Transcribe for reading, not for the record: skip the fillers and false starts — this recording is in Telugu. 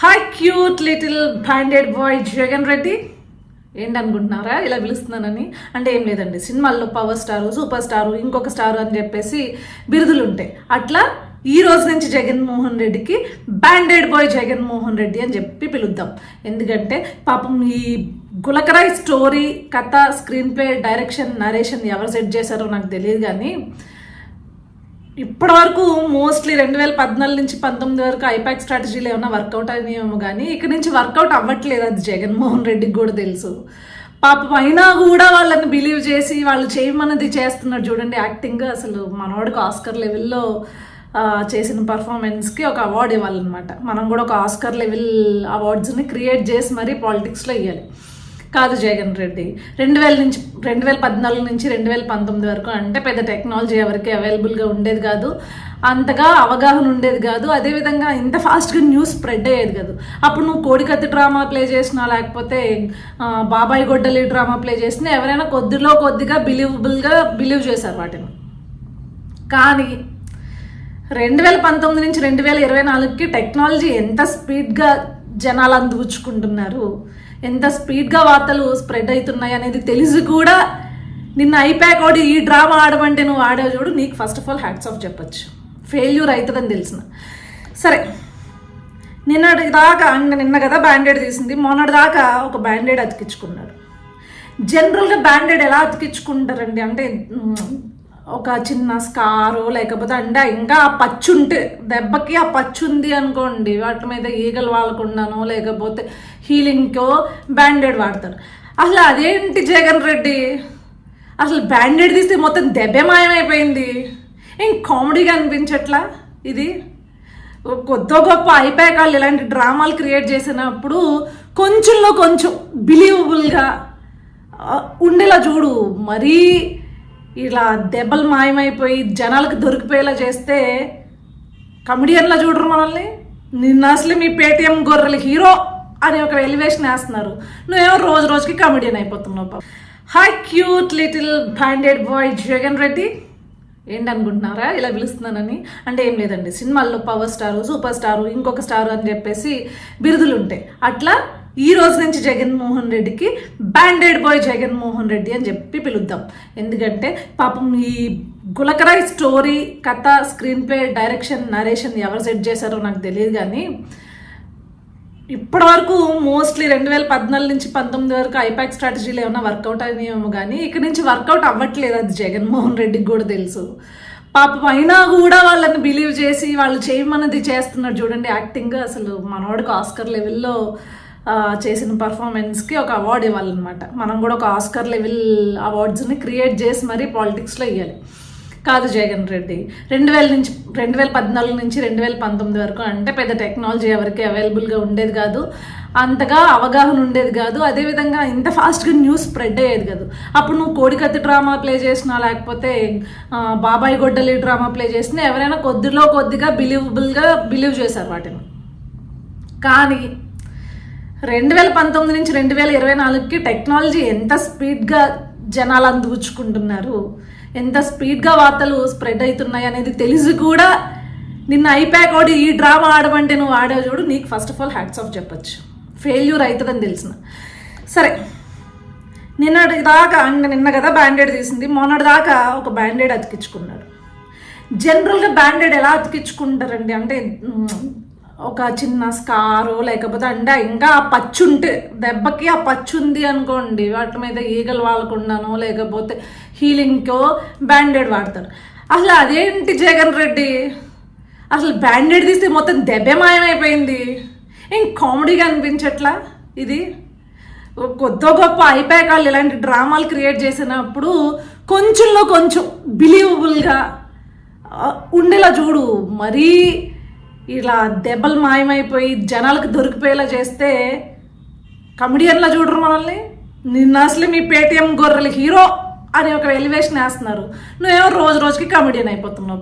Hi cute little banded boy Jagan Reddy ఏంటనుకుంటున్నారా ఇలా పిలుస్తున్నానని? అంటే ఏం లేదండి, సినిమాల్లో పవర్ స్టారు, సూపర్ స్టారు, ఇంకొక స్టారు అని చెప్పేసి బిరుదులు ఉంటాయి. అట్లా ఈ రోజు నుంచి జగన్మోహన్ రెడ్డికి బ్యాండెడ్ బాయ్ జగన్మోహన్ రెడ్డి అని చెప్పి పిలుద్దాం. ఎందుకంటే పాపం ఈ గులకరాయ్ స్టోరీ, కథ, స్క్రీన్ ప్లే, డైరెక్షన్, నరేషన్ ఎవరు సెట్ చేశారో నాకు తెలియదు. కానీ ఇప్పటి వరకు మోస్ట్లీ 2014 నుంచి 19 వరకు ఐపాక్ స్ట్రాటజీలు ఏమైనా వర్కౌట్ అయినాయేమో, కానీ ఇక్కడ నుంచి వర్కౌట్ అవ్వట్లేదు. అది జగన్మోహన్ రెడ్డికి కూడా తెలుసు. పాపం అయినా కూడా వాళ్ళని బిలీవ్ చేసి వాళ్ళు చేయమన్నది చేస్తున్నారు. చూడండి యాక్టింగ్, అసలు మనవాడికి ఆస్కర్ లెవెల్లో చేసిన పర్ఫార్మెన్స్కి ఒక అవార్డు ఇవ్వాలన్నమాట. మనం కూడా ఒక ఆస్కర్ లెవెల్ అవార్డ్స్ని క్రియేట్ చేసి మరీ పాలిటిక్స్లో ఇవ్వాలి. కాదు జగన్ రెడ్డి 2014 నుంచి 2019 వరకు అంటే పెద్ద టెక్నాలజీ ఎవరికి అవైలబుల్గా ఉండేది కాదు, అంతగా అవగాహన ఉండేది కాదు, అదేవిధంగా ఇంత ఫాస్ట్గా న్యూస్ స్ప్రెడ్ అయ్యేది కాదు. అప్పుడు నువ్వు కోడికత్తి డ్రామా ప్లే చేసినా, లేకపోతే బాబాయ్ గొడ్డలి డ్రామా ప్లే చేసినా ఎవరైనా కొద్దిగా బిలీవ్ చేశారు వాటిని. కానీ 2019 నుంచి 2024కి టెక్నాలజీ ఎంత స్పీడ్గా జనాలు అందిపుచ్చుకుంటున్నారు, ఎంత స్పీడ్గా వార్తలు స్ప్రెడ్ అవుతున్నాయి అనేది తెలిసి కూడా నిన్న ఐపాక్ ఓడి ఈ డ్రామా ఆడమంటే నువ్వు ఆడావు చూడు, నీకు first of all hats off చెప్పచ్చు. ఫెయిల్యూర్ అవుతుందని తెలిసిన సరే. నిన్న కదా బ్యాండెడ్ తీసింది, మొన్నటి దాకా ఒక బ్యాండెడ్ అతికించుకున్నాడు. జనరల్గా బ్యాండెడ్ ఎలా అతికించుకుంటారండి అంటే ఒక చిన్న స్కారో లేకపోతే అంటే ఇంకా ఆ పచ్చు ఉంటే, దెబ్బకి ఆ పచ్చు ఉంది అనుకోండి, వాటి మీద ఈగలు వాడకుండానో లేకపోతే హీలింగ్కో బ్యాండెడ్ వాడతారు. అసలు అదేంటి జగన్ రెడ్డి, అసలు బ్యాండెడ్ తీస్తే మొత్తం దెబ్బే మాయమైపోయింది. ఏం కామెడీగా అనిపించట్లా? ఇది కొద్ది గొప్ప ఐపాక్ వాళ్ళు ఇలాంటి డ్రామాలు క్రియేట్ చేసినప్పుడు కొంచెంలో కొంచెం బిలీవబుల్గా ఉండేలా చూడు. మరీ ఇలా దెబ్బలు మాయమైపోయి జనాలకు దొరికిపోయేలా చేస్తే కమెడియన్లా చూడరు మనల్ని. నిన్న అసలు మీ పేటిఎం గొర్రెలు హీరో అని ఒక ఎలివేషన్ వేస్తున్నారు, నువ్వేమో రోజు రోజుకి కమెడియన్ అయిపోతున్నావు. Hi cute little banded boy Jagan Reddy ఏంటనుకుంటున్నారా ఇలా పిలుస్తున్నానని? అంటే ఏం లేదండి, సినిమాల్లో పవర్ స్టారు, సూపర్ స్టారు, ఇంకొక స్టారు అని చెప్పేసి బిరుదులు ఉంటాయి. అట్లా ఈ రోజు నుంచి జగన్మోహన్ రెడ్డికి బ్యాండెడ్ బాయ్ జగన్మోహన్ రెడ్డి అని చెప్పి పిలుద్దాం. ఎందుకంటే పాపం ఈ గులకరాయ్ స్టోరీ, కథ, స్క్రీన్ ప్లే, డైరెక్షన్, నరేషన్ ఎవరు సెట్ చేశారో నాకు తెలియదు. కానీ ఇప్పటి వరకు మోస్ట్లీ 2014 నుంచి 19 వరకు ఐపాక్ స్ట్రాటజీలు ఏమైనా వర్కౌట్ అయినాయేమో, కానీ ఇక్కడ నుంచి వర్కౌట్ అవ్వట్లేదు. అది జగన్మోహన్ రెడ్డికి కూడా తెలుసు. పాపం అయినా కూడా వాళ్ళని బిలీవ్ చేసి వాళ్ళు చేయమన్నది చేస్తున్నారు. చూడండి యాక్టింగ్, అసలు మనవాడికి ఆస్కర్ లెవెల్లో చేసిన పర్ఫార్మెన్స్కి ఒక అవార్డు ఇవ్వాలన్నమాట. మనం కూడా ఒక ఆస్కర్ లెవెల్ అవార్డ్స్ని క్రియేట్ చేసి మరీ పాలిటిక్స్లో ఇవ్వాలి. కాదు జగన్ రెడ్డి 2014 నుంచి 2019 వరకు అంటే పెద్ద టెక్నాలజీ ఎవరికి అవైలబుల్గా ఉండేది కాదు, అంతగా అవగాహన ఉండేది కాదు, అదేవిధంగా ఇంత ఫాస్ట్గా న్యూస్ స్ప్రెడ్ అయ్యేది కాదు. అప్పుడు నువ్వు కోడికత్తి డ్రామా ప్లే చేసినా, లేకపోతే బాబాయ్ గొడ్డలి డ్రామా ప్లే చేసినా ఎవరైనా కొద్దిగా బిలీవ్ చేశారు వాటిని. కానీ 2019 నుంచి 2024కి టెక్నాలజీ ఎంత స్పీడ్గా జనాలు అందిపుచ్చుకుంటున్నారు, ఎంత స్పీడ్గా వార్తలు స్ప్రెడ్ అవుతున్నాయి అనేది తెలిసి కూడా నిన్న ఐపాక్ ఓడి ఈ డ్రామా ఆడమంటే నువ్వు ఆడావు చూడు, నీకు first of all hats off చెప్పచ్చు. ఫెయిల్యూర్ అవుతుందని తెలిసిన సరే. నిన్న కదా బ్యాండెడ్ తీసింది, మొన్నటి దాకా ఒక బ్యాండెడ్ అతికించుకున్నాడు. జనరల్గా బ్యాండెడ్ ఎలా అతికించుకుంటారండి అంటే ఒక చిన్న స్కారో లేకపోతే అంటే ఇంకా ఆ పచ్చు ఉంటే, దెబ్బకి ఆ పచ్చు ఉంది అనుకోండి, వాటి మీద ఈగలు వాడకుండానో లేకపోతే హీలింగ్కో బ్యాండెడ్ వాడతారు. అసలు అదేంటి జగన్ రెడ్డి, అసలు బ్యాండెడ్ తీస్తే మొత్తం దెబ్బే మాయమైపోయింది. ఏం కామెడీగా అనిపించట్లా? ఇది కొద్ది గొప్ప ఐపాక్ వాళ్ళు ఇలాంటి డ్రామాలు క్రియేట్ చేసినప్పుడు కొంచెంలో కొంచెం బిలీవబుల్గా ఉండేలా చూడు. మరీ ఇలా దెబ్బలు మాయమైపోయి జనాలకు దొరికిపోయేలా చేస్తే కమెడియన్లా చూడరు మనల్ని. నిన్న అసలు మీ పేటిఎం గొర్రెలు హీరో అని ఒక ఎలివేషన్ వేస్తున్నారు, నువ్వేమో రోజు రోజుకి కమెడియన్ అయిపోతున్నావు.